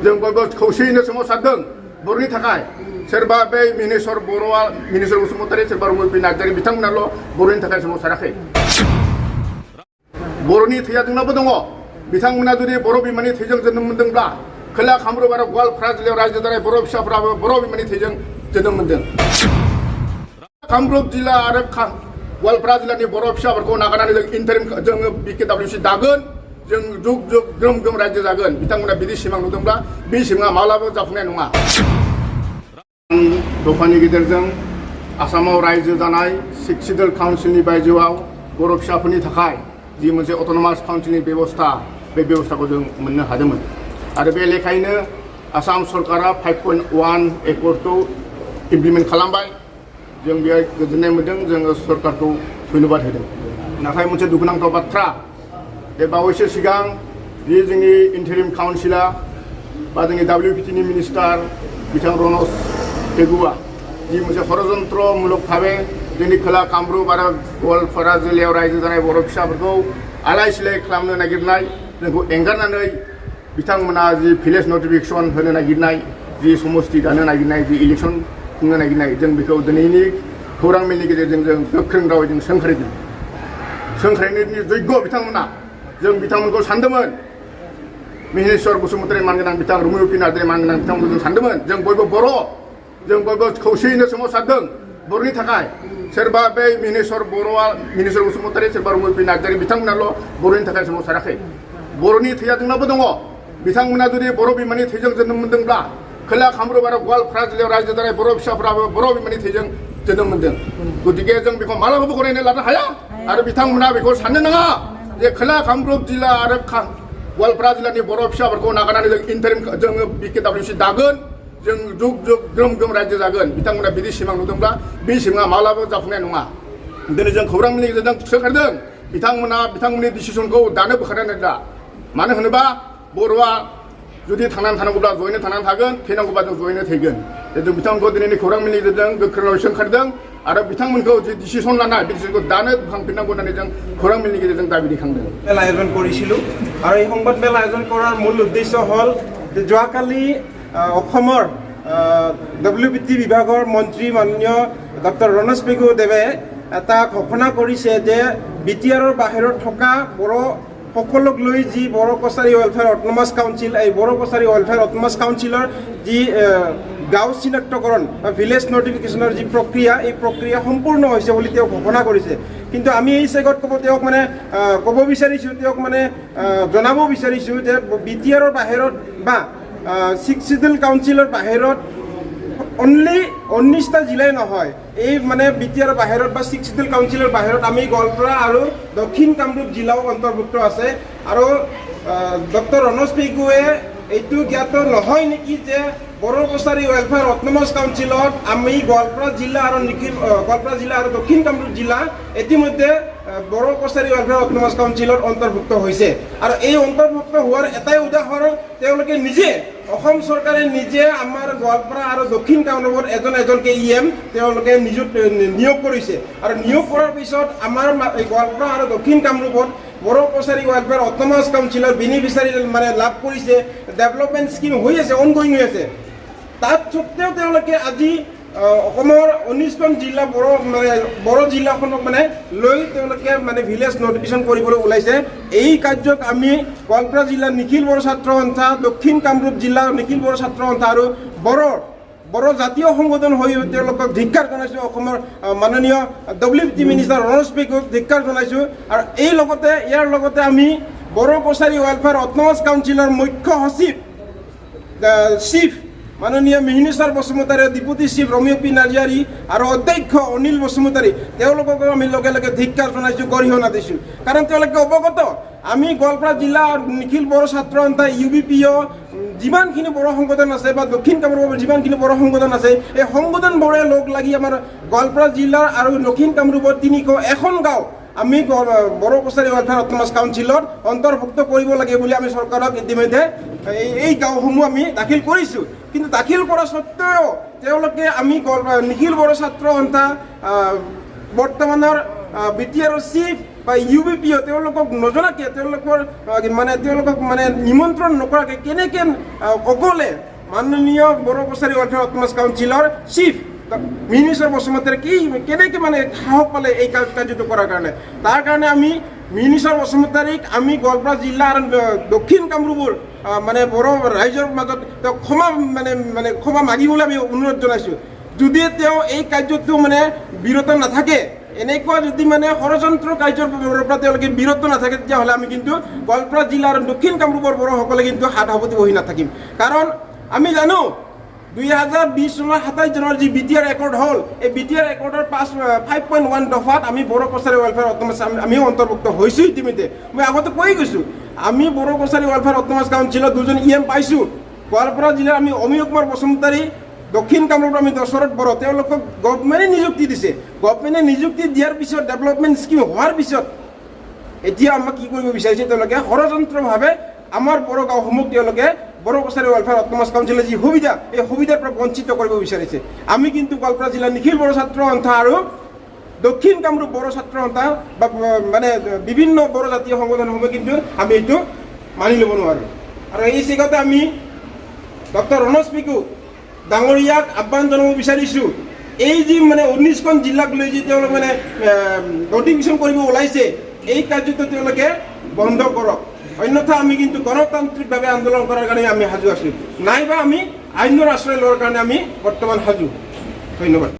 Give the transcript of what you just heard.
जों बयबो खौसेयैनो सोमावसारदों बर'नि थाखाय सोरबा बे मिनेस्वर बर'आ मिनेस्वर बसुमतारी सोरबा रुंग'फि नार्जारी बिथांमोनाल' बर'नि थाखाय सोमावसाराखै बर'नि थैया जोंनावबो दङ बिथांमोना जुदि बर' बिमानि थैजों जोनोम मोनदोंब्ला खोला कामरुप आरो गवालपारा जिल्लायाव रायजो जानाय बर' फिसाफ्राबो बर' बिमानि थैजों जोनोम मोनदों कामरुप जिल्ला आरो गवालपारा जिल्लानि बर' फिसाफोरखौ नागारनानै जों इन्टारिम जोङो BKWC दागोन जों जुग जुग ग्रोम ग्रोम रायजो जागोन बिथांमोना बिदि सिमां नुदोंब्ला बे सिमाङा माब्लाबो जाफुंनाय नङा दफानि गेजेरजों आसामाव रायजो जानाय 6 सिडुल काउन्सिलनि बायजोआव बर' फिसाफोरनि थाखाय जि मोनसे अट'नमास काउन्सिलनि बेबस्था बे बेबस्थाखौ जों मोननो हादोंमोन आरो बे लेखायैनो आसाम सरकारा 5.1 एकर्डखौ इमप्लिमेन्ट खालामबाय जों बेहाय गोजोननाय मोन्दों जोङो सरकारखौ धन्यबाद होदों नाथाय मोनसे दुखुनांथाव बाथ्रा बे बावैसो सिगां जि जोंनि इन्टारिम काउन्सिला बा जोंनि WPTनि मिनिस्टार बिथां रनज पेगुआ जि मोनसे षड़यन्त्रमूलक भावे जोंनि खोला कामरुप आरो गवालपारा जिल्लायाव रायजो जानाय बर' फिसाफोरखौ आलाय सिलाय खालामनो नागिरनाय जोंखौ एंगारनानै बिथांमोना जि भिलेज नटिफिकेसन होनो नागिरनाय जि समस्ति दानो नागिरनाय जि इलेक्सन खुंनो नागिरनाय जों बेखौ दिनैनि खौरां मेलनि गेजेरजों जों गोख्रों रावै जों सोंखारिदों सोंखारिनायनि जग्य बिथांमोना जों बिथांमोनखौ सानदोंमोन मिहिनेश्वर बसुमतारी मानगोनां बिथां रुंग'फि नार्जारी मानगोनां बिथांमोनखौ जों सानदोंमोन जों बयबो बर' जों बयबो खौसेयैनो सोमावसारदों बर'नि थाखाय सोरबा बे मिहिनेश्वर बर'आ मिहिनेश्वर बसुमतारी सोरबा रुंग'फि नार्जारी बिथांमोनाल' बर'नि थाखाय सोमावसाराखै बर'नि थैया जोंनावबो दङ बिथांमोना जुदि बर' बिमानि थैजों जोनोम मोनदोंब्ला खोला कामरुप आरो गवालपारा जिल्लायाव रायजो जानाय बर' फिसाफ्राबो बर' बिमानि थैजों जोनोम मोनदों गतिके जों बेखौ मालाबाबो गनायना लानो हाया आरो बिथांमोना बेखौ साननो नाङा जे खोला कामरुप जिल्ला आरो गवालपारा जिल्लानि बर' फिसाफोरखौ नागारनानै जों इन्टारिम जोङो BKWC दागोन जों जुग जुग ग्रोम ग्रोम रायजो जागोन बिथांमोना बिदि सिमां नुदोंब्ला बे सिमाङा माब्लाबो जाफुंनाय नङा दिनै जों खौरांनि गेजेरजों सोंखारदों बिथांमोना बिथांमोननि डिसिसनखौ दानो बोखारनानै दा मानो होनोबा बर'आ जुदि थांनानै थानांगौब्ला जयैनो थांनानै थागोन थैनांगौबा जों जयैनो थैगोन जों बिथांमोनखौ दिनैनि खौरां मेलनि गेजेरजों गोख्रोङै सोंखारदों आरो बिथांमोनखौ जि डिसिसन लानाय बे डिसिसनखौ दानो बोखांफिननांगौ होननानै जों खौरां मेलनि गेजेरजों दाबि दैखांदों মেল আয়োজন কৰিছিলোঁ আৰু এই সংবাদ মেল আয়োজন কৰাৰ মূল উদ্দেশ্য হ'ল যে যোৱাকালি অসমৰ WPT বিভাগৰ মন্ত্ৰী মাননীয় ডক্টৰ ৰনজ পেগুদেৱে এটা ঘোষণা কৰিছে যে BTRৰ বাহিৰত থকা বড়ো সকলক লৈ যি Bodo Kachari welfare autonomous council এই বড়ো কছাৰী ৱেলফেয়াৰ অট'নমাছ কাউন্সিলৰ যি গাঁও চিনাক্তকৰণ বা ভিলেজ নটিফিকেশ্যনৰ যি প্ৰক্ৰিয়া এই প্ৰক্ৰিয়া সম্পূৰ্ণ হৈছে বুলি তেওঁ ঘোষণা কৰিছে কিন্তু আমি এই চেগত তেওঁক মানে ক'ব বিচাৰিছোঁ তেওঁক মানে জনাব বিচাৰিছোঁ যে BTRৰ বাহিৰত বা 6 চিডুল কাউন্সিলৰ বাহিৰত অনলি 19টা জিলাই নহয় এই মানে BTRৰ বাহিৰত বা 6 চিডুল কাউন্সিলৰ বাহিৰত আমি গোৱালপাৰা আৰু দক্ষিণ কামৰূপ জিলাও অন্তৰ্ভুক্ত আছে আৰু ডক্টৰ ৰনজ পেগুৱে এইটো জ্ঞাত নহয় নেকি যে বড়ো কছাৰী ৱেলফেয়াৰ অট'নমাছ কাউন্সিলত আমি গোৱালপাৰা জিলা আৰু দক্ষিণ কামৰূপ জিলা ইতিমধ্যে বড়ো কছাৰী ৱেলফেয়াৰ অট'নমাছ কাউন্সিলত অন্তৰ্ভুক্ত হৈছে আৰু এই অন্তৰ্ভুক্ত হোৱাৰ এটাই উদাহৰণ তেওঁলোকে নিজে অসম চৰকাৰে নিজে আমাৰ গোৱালপাৰা আৰু দক্ষিণ কামৰূপত এজনকৈ EM তেওঁলোকে নিয়োগ কৰিছে আৰু নিয়োগ কৰাৰ পিছত আমাৰ গোৱালপাৰা আৰু দক্ষিণ কামৰূপত বড়ো কছাৰী ৱেলফেয়াৰ অট'নমাছ কাউন্সিলৰ বেনিফিচিয়াৰী মানে লাভ কৰিছে ডেভেলপমেণ্ট স্কিম হৈ আছে অনগয়িং হৈ আছে তাত সত্ত্বেও তেওঁলোকে আজি অসমৰ 19খন জিলা বড়ো জিলাখনক মানে লৈ তেওঁলোকে মানে ভিলেজ নটিফিকেশ্যন কৰিবলৈ ওলাইছে এই কাৰ্যক আমি গোৱালপাৰা জিলাৰ নিখিল বড়ো ছাত্ৰ সন্থা দক্ষিণ কামৰূপ জিলাৰ নিখিল বড়ো ছাত্ৰ সন্থা আৰু বড়ো জাতীয় সংগঠন হৈ তেওঁলোকক ধিক্কাৰ জনাইছোঁ অসমৰ মাননীয় WPT মিনিষ্টাৰ ৰনজ পেগুক ধিক্কাৰ জনাইছোঁ আৰু ইয়াৰ লগতে আমি বড়ো কছাৰী ৱেলফেয়াৰ অট'নমাছ কাউন্সিলৰ মুখ্য সচিব চিফ মাননীয় মিহিনেশ্বৰ বসুমতাৰী ডেপুটি চিফ ৰংগ'ফি নাৰ্জাৰী আৰু অধ্যক্ষ অনিল বসুমতাৰী তেওঁলোককো আমি লগে লগে ধিক্কাৰ জনাইছোঁ গৰিহণা দিছোঁ কাৰণ তেওঁলোকে অৱগত আমি গোৱালপাৰা জিলা নিখিল বড়ো ছাত্ৰ সন্থা UBPO যিমানখিনি বড়ো সংগঠন আছে বা দক্ষিণ কামৰূপৰ যিমানখিনি বড়ো সংগঠন আছে এই সংগঠনবোৰে লগ লাগি আমাৰ গোৱালপাৰা জিলাৰ আৰু দক্ষিণ কামৰূপৰ 301খন গাঁও আমি বড়ো কছাৰী ৱেলফেয়াৰ অট'নমাছ কাউন্সিলত অন্তৰ্ভুক্ত কৰিব লাগে বুলি আমি চৰকাৰক ইতিমধ্যে এই গাঁওসমূহ আমি দাখিল কৰিছোঁ কিন্তু দাখিল কৰা সত্ত্বেও তেওঁলোকে আমি নিখিল বড়ো ছাত্ৰ সন্থা বৰ্তমানৰ BTRৰ চিফ বা UBPও তেওঁলোকক নজনাকৈ তেওঁলোকক নিমন্ত্ৰণ নকৰাকৈ কেনেকৈ অকলে মাননীয় বড়ো কছাৰী ৱেলফেয়াৰ অট'নমাছ কাউন্সিলৰ চিফ মিনিষ্টাৰ বসুমতাৰীয়ে কেনেকৈ সাহস পালে এই কাৰ্যটো কৰাৰ কাৰণে। তাৰ কাৰণে আমি মিনিষ্টাৰ বসুমতাৰীক আমি গোৱালপাৰা জিলা আৰু দক্ষিণ কামৰূপৰ বড়ো ৰাইজৰ মাজত তেওঁক ক্ষমা মাগিবলৈ আমি অনুৰোধ জনাইছোঁ। যদি তেওঁ এই কাৰ্যটো বিৰত নাথাকে, এনেকুৱা যদি ষড়যন্ত্ৰ কাৰ্যৰ পৰা তেওঁলোকে বিৰত নাথাকে, তেতিয়াহ'লে আমি কিন্তু গোৱালপাৰা জিলা আৰু দক্ষিণ কামৰূপৰ বড়োসকলে কিন্তু হাত সাৱটি বহি নাথাকিম। কাৰণ আমি জানো 2020 চনৰ 27 জানুৱাৰী যি BTR একৰ্ড হ'ল, এই BTR একৰ্ডৰ 5.1 দফাত আমি বড়ো কছাৰী ৱেলফেয়াৰ অট'নমাছ আমিও অন্তৰ্ভুক্ত হৈছোঁ। ইতিমধ্যে মই আগতে কৈ গৈছোঁ, আমি বড়ো কছাৰী ৱেলফেয়াৰ অট'নমাছ কাউন্সিলত 2জন EM পাইছোঁ। গোৱালপাৰা জিলাৰ আমি অমিয় কুমাৰ বসুমতাৰী, দক্ষিণ কামৰূপৰ আমি দশৰথ বড়ো, তেওঁলোকক গভৰ্ণমেণ্টে নিযুক্তি দিছে। গভৰ্ণমেণ্টে নিযুক্তি দিয়াৰ পিছত ডেভেলপমেণ্ট স্কিম হোৱাৰ পিছত এতিয়া আমাক কি কৰিব বিচাৰিছে, তেওঁলোকে ষড়যন্ত্ৰভাৱে আমাৰ বড়ো গাঁওসমূহ তেওঁলোকে বড়ো কছাৰী ৱেলফেয়াৰ অট'নমাছ কাউন্সিলৰ যি সুবিধা, এই সুবিধাৰ পৰা বঞ্চিত কৰিব বিচাৰিছে। আমি কিন্তু গোৱালপাৰা জিলাৰ নিখিল বড়ো ছাত্ৰ সন্থা আৰু দক্ষিণ কামৰূপ বড়ো ছাত্ৰ সন্থা বা বিভিন্ন বড়ো জাতীয় সংগঠনসমূহে কিন্তু আমি এইটো মানি ল'ব নোৱাৰোঁ। আৰু এই চিগতে আমি ডক্টৰ ৰণোজ পেগু ডাঙৰীয়াক আহ্বান জনাব বিচাৰিছোঁ, এই যি 19খন জিলাক লৈ যি তেওঁলোকে নটিফিকেশ্যন কৰিব ওলাইছে, এই কাৰ্যটো তেওঁলোকে বন্ধ কৰক। অন্যথা আমি কিন্তু গণতান্ত্ৰিকভাৱে আন্দোলন কৰাৰ কাৰণে আমি সাজু আছোঁ, নাইবা আমি আইনৰ আশ্ৰয় লোৱাৰ কাৰণে আমি বৰ্তমান সাজু। ধন্যবাদ।